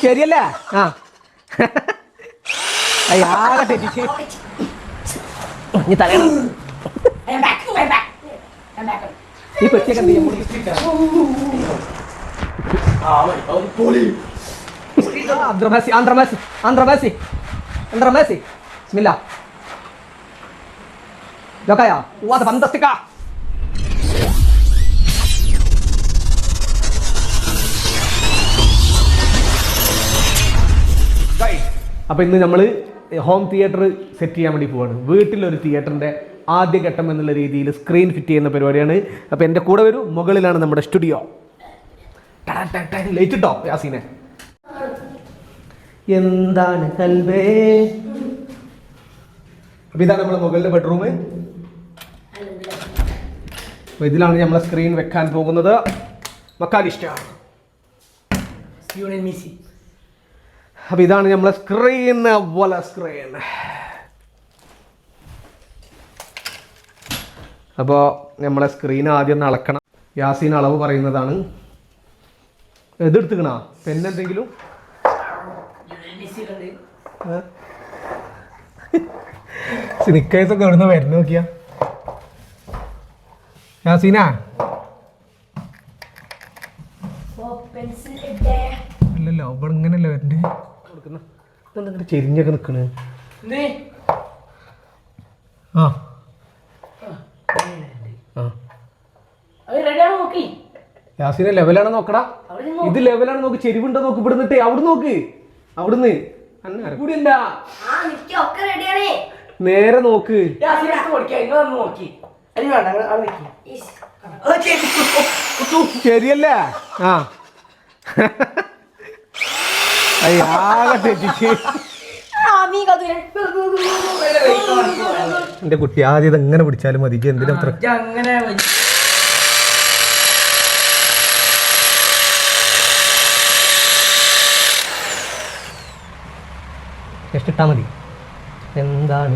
ശരിയല്ലേ? ആ അയാളെ തെറ്റിച്ച് നീ തലയാണ് ഈ പെട്ടിയൊക്കെ എന്ത് ചെയ്യാം? Andra Messi. Bismillah. Gioca ya. What fantastica. അപ്പോൾ ഇന്ന് നമ്മൾ ഹോം തിയേറ്റർ സെറ്റ് ചെയ്യാൻ വേണ്ടി പോവാണ്. വീട്ടിലൊരു തിയേറ്ററിൻ്റെ ആദ്യഘട്ടം എന്നുള്ള രീതിയിൽ സ്ക്രീൻ ഫിറ്റ് ചെയ്യുന്ന പരിപാടിയാണ്. അപ്പോൾ എൻ്റെ കൂടെ വരൂ. മുകളിലാണ് നമ്മുടെ സ്റ്റുഡിയോ. ലൈറ്റ് ഇട്ടോ യാസീനെ? എന്താണ് കൽബേ? അപ്പോൾ ഇതാണ് നമ്മുടെ മുകളിലെ ബെഡ്റൂം. അപ്പോൾ ഇതിലാണ് നമ്മളെ സ്ക്രീൻ വെക്കാൻ പോകുന്നത്. മക്കാലിസ്റ്റ. അപ്പോൾ ഇതാണ് നമ്മളെ സ്ക്രീൻ. സ്ക്രീൻ. അപ്പോൾ നമ്മളെ സ്ക്രീൻ ആദ്യം ഒന്ന് അളക്കണം. യാസീൻ അളവ് പറയുന്നതാണ്. എതെടുത്തുക്കണ പെന്നെന്തെങ്കിലും സ്നിക്കേഴ്സൊക്കെ എവിടുന്ന വരുന്ന നോക്കിയാ യാസീനാ? അല്ലല്ലോ ഇവിടെ ഇങ്ങനെയല്ലേ വരണ്ടേ? കൊടുക്കുന്ന ചെരിഞ്ഞൊക്കെ നിക്കണ്. ആ യാസീനെ ലെവലാണ് നോക്കടാ. ഇത് ലെവലാണ് നോക്ക്. ചെരിവുണ്ടോ നോക്ക്. ഇവിടെ നിന്നിട്ടേ അവിടെ നോക്ക്. അവിടുന്ന് നേരെ നോക്ക്. ശരിയല്ലേ? ആ ആകെ തെറ്റിച്ച് എന്റെ കുട്ടി ആദ്യം ഇതെങ്ങനെ പിടിച്ചാലും മതി. എന്തിനാ അത്ര ജസ്റ്റ് ഇട്ടാ മതി. എന്താണ്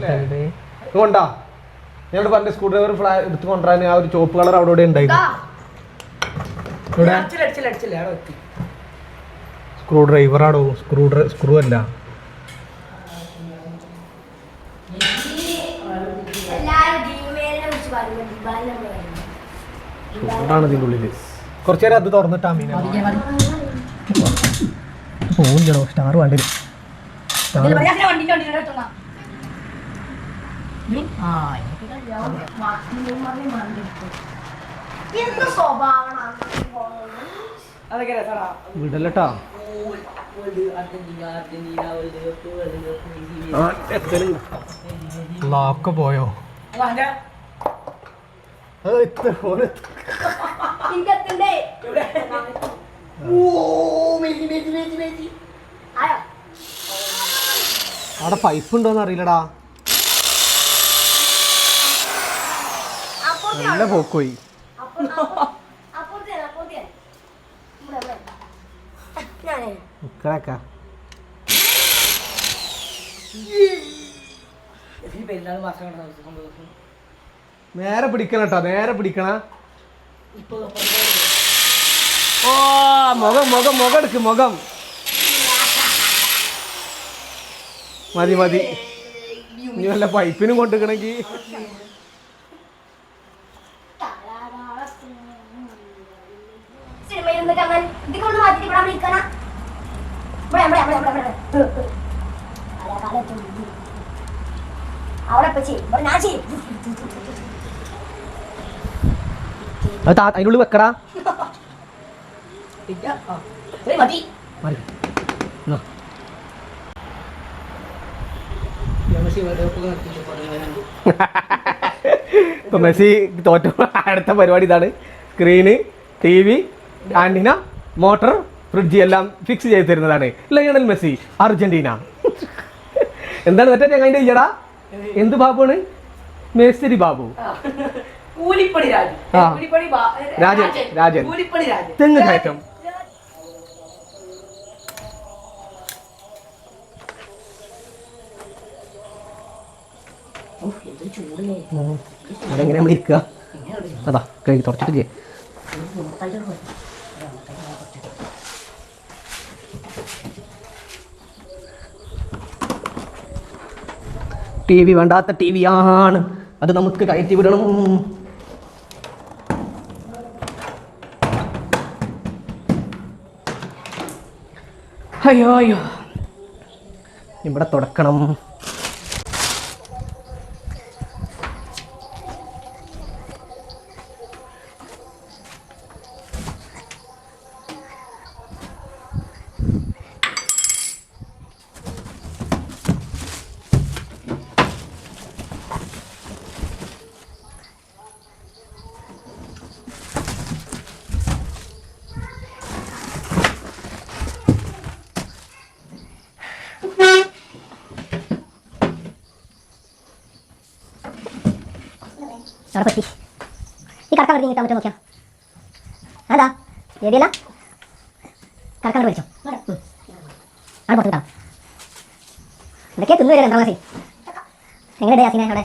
കൊണ്ടാ ഞങ്ങളുടെ പറഞ്ഞ സ്ക്രൂ ഡ്രൈവർ എടുത്ത് കൊണ്ടുവരാൻ ആ ഒരു ചോപ്പ് കളർ അവിടെ ഇവിടെ ഉണ്ടായിരുന്നു. സ്ക്രൂ ഡ്രൈവറാടോ. സ്ക്രൂ അല്ല. ചൂടാണ് ഇതിൻ്റെ ഉള്ളിൽ. കുറച്ചു നേരം അത് തുറന്നിട്ടാ മീൻ പോകുന്നില്ലടോ. സ്റ്റാർ വേണ്ടി വിടല്ലട്ടാ. ഒക്കെ പോയോ? അവിടെ പൈപ്പ് ഉണ്ടോന്ന് അറിയില്ലടാ. നല്ല പോക്കോയി. നേരെ പിടിക്കണം കേട്ടോ. നേരെ പിടിക്കണ. ഓ മുഖം മുഖം മുഖം എടുക്ക്. മുഖം മതി മതി. ഇനി വല്ല പൈപ്പിനും കൊണ്ടുക്കണമെങ്കിൽ അതിനുള്ളിൽ വെക്കടാ. ഇപ്പൊ മെസ്സി തോറ്റ അടുത്ത പരിപാടി ഇതാണ്. Screen, TV, antenna, motor, fridge എല്ലാം ഫിക്സ് ചെയ്ത് തരുന്നതാണ് ലയണൽ മെസ്സി, അർജന്റീന. എന്താണ് മറ്റേ ചങ്ങായിന്റെ ഇയ്യടാ? എന്ത് ബാബുവാണ്? മേസ്തിരി ബാബു. രാജൻ. രാജൻ തെങ്ങ് കയറ്റം. അതെങ്ങനെ നമ്മൾ ഇരിക്കുക? അതാ കൈ തുറച്ചിട്ടില്ലേ? ടി വി വേണ്ടാത്ത ടി വി ആണ്, അത് നമുക്ക് കയറ്റി വിടണം. അയ്യോ അയ്യോ, ഇവിടെ തുടക്കണം. അവിടെ പറ്റി ഈ കറക്കാൻ വേണ്ടി കിട്ടാൻ പറ്റുമോ നോക്കിയാ? അതാ ഏരിയല്ല കറക്കാൻ വേണ്ടി വിളിച്ചോ അവിടെ പുറത്ത് കിട്ടാം. എന്തൊക്കെയാ തിന്നു വരും എന്താ ക്ലാസ്സിൽ? എങ്ങനെ യാസിനെ അവിടെ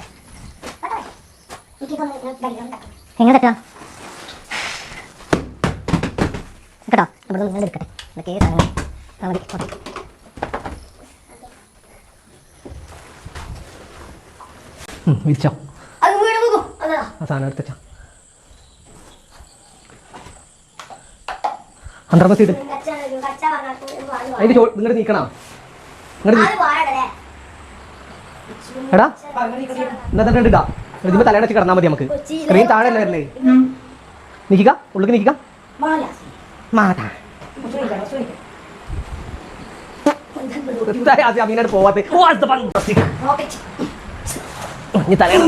എങ്ങനെ തെറ്റാ കേട്ടോ? ഇവിടെ നിന്ന് എടുക്കട്ടെ. എന്തൊക്കെ മതി വിരിച്ചോ ആ സാധനം എടുത്തോ. അന്തർമസി ഇട്ട് അതിന്റെ ഇങ്ങോട്ട് നീക്കണം. എടാ എന്നാ ഇടാ. ഇതിപ്പോ തലയടച്ച് കിടന്നാൽ മതി. നമുക്ക് സ്ക്രീൻ താഴെ അല്ലേ വരണേ. നീക്കുക, ഉള്ളിൽ നീക്കുക. അമീനോട് പോവാത്ത തലയണ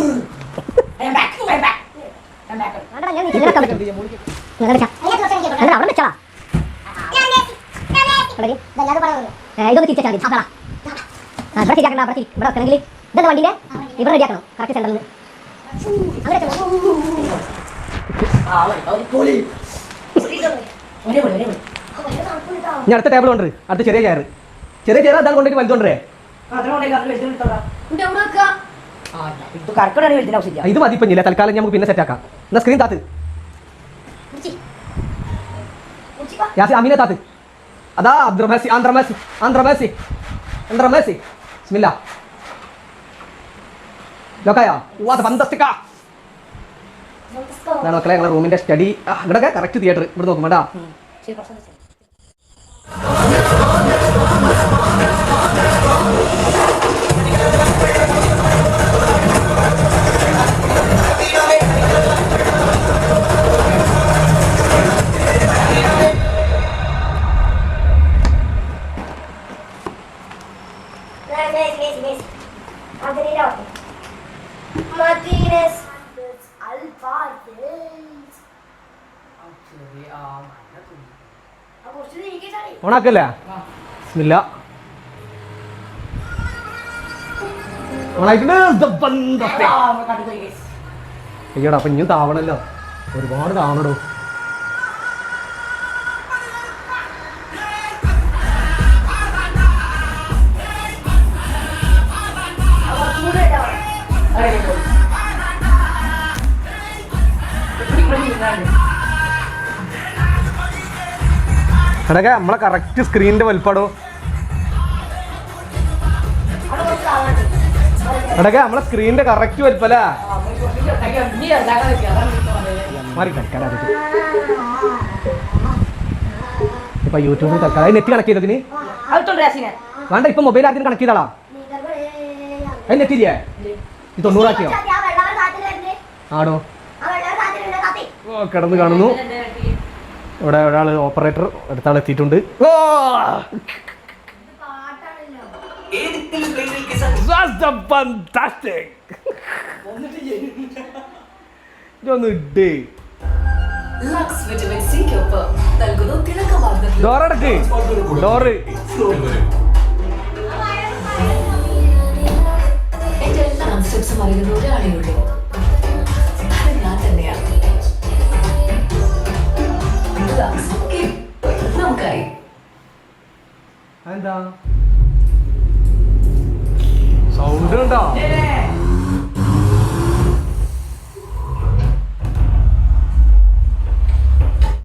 ഇതൊന്ന് തിരിച്ചാൽ മതി. ശരിയാക്കണ്ട. ഇവിടെ വെക്കണമെങ്കിൽ ഇതെന്താ വണ്ടിന്റെ ഇവിടെ റെഡിയാക്കണം കറക്റ്റ് സെന്ററിൽ നിന്ന്. ഞാൻ അടുത്ത ടേബിൾ ഉണ്ട്. അടുത്ത ചെറിയ ചെയർ അതാണ് കൊണ്ടിട്ട് വലുതുകൊണ്ടേ. ഇത് മതി. ഇപ്പം ഇല്ല, തൽക്കാലം നമുക്ക് പിന്നെ സെറ്റ് ആക്കാം. എന്നാ സ്ക്രീൻ താത്ത് യാസി അമീനെ താത്ത്. അതാ അബ്ദുറമേസി ആന്ത്രമേസി ആന്ത്രമേസി ആന്ത്രമേസി ബിസ്മില്ലാ ലോക്കായാ ഫന്താസ്റ്റിക്കാ. അതാണ് മക്കളെ ഞങ്ങളുടെ റൂമിന്റെ സ്റ്റഡി. ഇവിടെയൊക്കെ കറക്റ്റ് തിയേറ്റർ. ഇവിടെ നോക്കും വേണ്ടാ. ഓണാക്കല്ലേ? ബിസ്മില്ലാ. അയ്യോടാ, അപ്പൊ ഇനിയും താവണല്ലോ. ഒരുപാട് താവണടോ. അതൊക്കെ നമ്മളെ കറക്റ്റ് സ്ക്രീനിന്റെ വലിപ്പാടോ. അതൊക്കെ നമ്മളെ സ്ക്രീനിന്റെ കറക്റ്റ് വലിപ്പല്ലേ. ഇപ്പൊ യൂട്യൂബിൽ തൽക്കാലം നെറ്റ് കണക്ട് ചെയ്തതിന് വേണ്ട. ഇപ്പൊ മൊബൈൽ ആദ്യം കണക്ട് ചെയ്താളാ. അത് നെറ്റ് ഇല്ലേ? ഇത് 90 ആക്കിയോ? ആണോ? ഓ കിടന്ന് കാണുന്നു. ഇവിടെ ഒരാൾ ഓപ്പറേറ്റർ അടുത്താൾ എത്തിയിട്ടുണ്ട്. ഡോറടക്ക് ഡോറ്. എന്താ സൗണ്ട് ഉണ്ടോ?